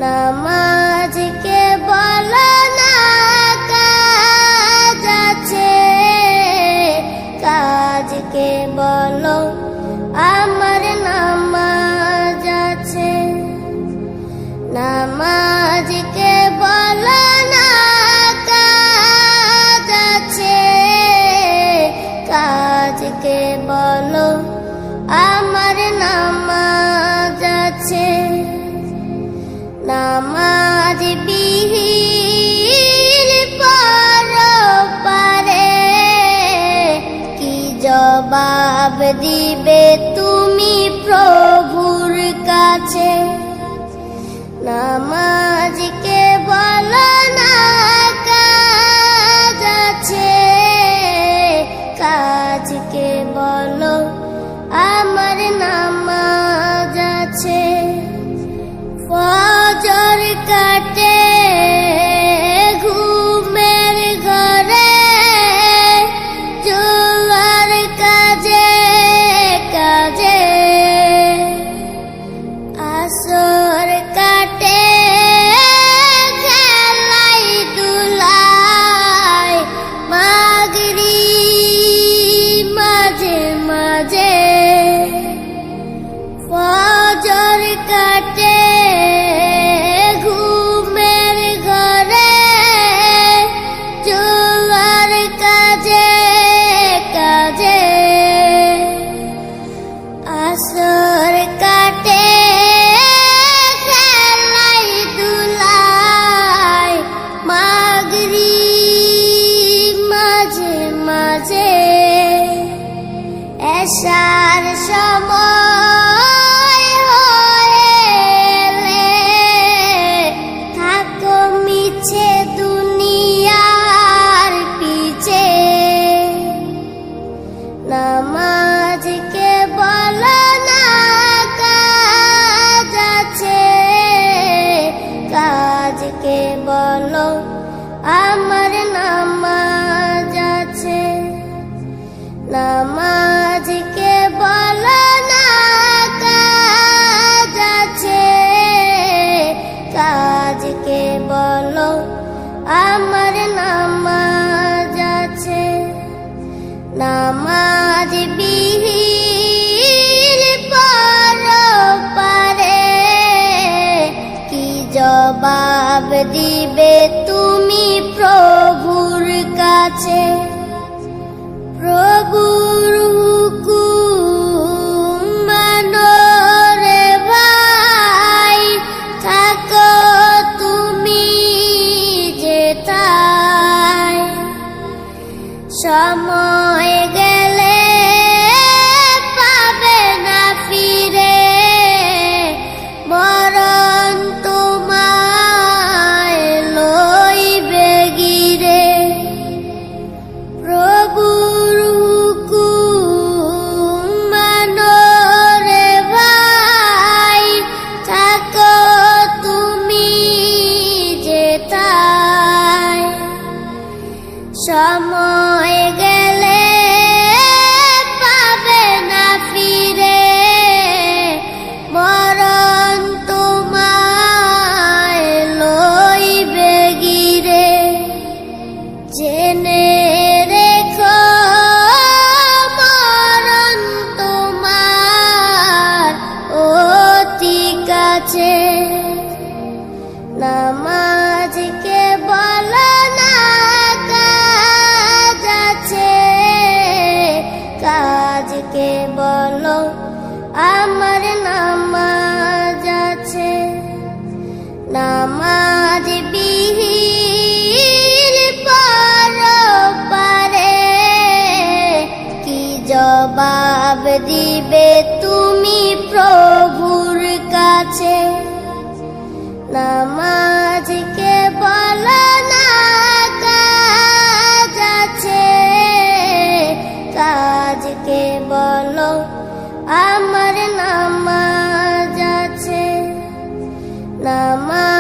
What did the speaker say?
নামাজকে বলো না কাজ আছে, কাজকে বলো আমার নামাজ আছে। নামাজকে বলো না কাজ আছে, কাজকে বলো আমার নামাজ আছে। নামাজ বিহীন পরপারে কি জবাব দিবে তুমি প্রভুর কাছে। নামাজকে বলো না কাজ আছে, কাজকে বলো আমার নামাজ আছে। ফজর কাটে ঘুমের ঘরে, জোয়ার কাজে কাজে, আসর কাটে খেলাই দুলাই, মাগরিব মাঝে মাঝে। ফজর কাটে ঘুমের ঘরে, জোয়ার কাজে কাজে, আসর কাটে খেলাই দুলাই, মাগরিব মাঝে মাঝে। এশার সময় হয়ে এলে থাকো মিছে দুনিয়ার পিছে। নামাজকে বলো না কাজ আছে, কাজকে বলো আমার নামাজ আছে। নামাজকে বলো না কাজ আছে, কাজকে বলো আমার নামাজ আছে। নামাজ বিহীন পরপারে কি জবাব দিবে তুমি প্রভুর কাছে। প্রভুর হুকুম মানো রে ভাই, থাকো তুমি যেথায়। সময় গেলে পাবে না ফিরে, মরণ তোমায় লইবে গিরে। প্রভুর হুকুম মানো রে ভাই, থাকো তুমি যেথায়। সময় গেলে পাবে না ফিরে, মরণ তোমায় লইবে গিরে। জেনে রেখো মরণ তোমার অতি কাছে। নামাজকে বলো না কাজ আছে, কাজকে বলো আমার নামাজ আছে। নামাজ বিহীন পরপারে কি জবাব দিবে তুমি প্রভুর কাছে। নামাজকে বলো না কাজ আছে, কাজকে বলো আমার নামাজ আছে। নামাজ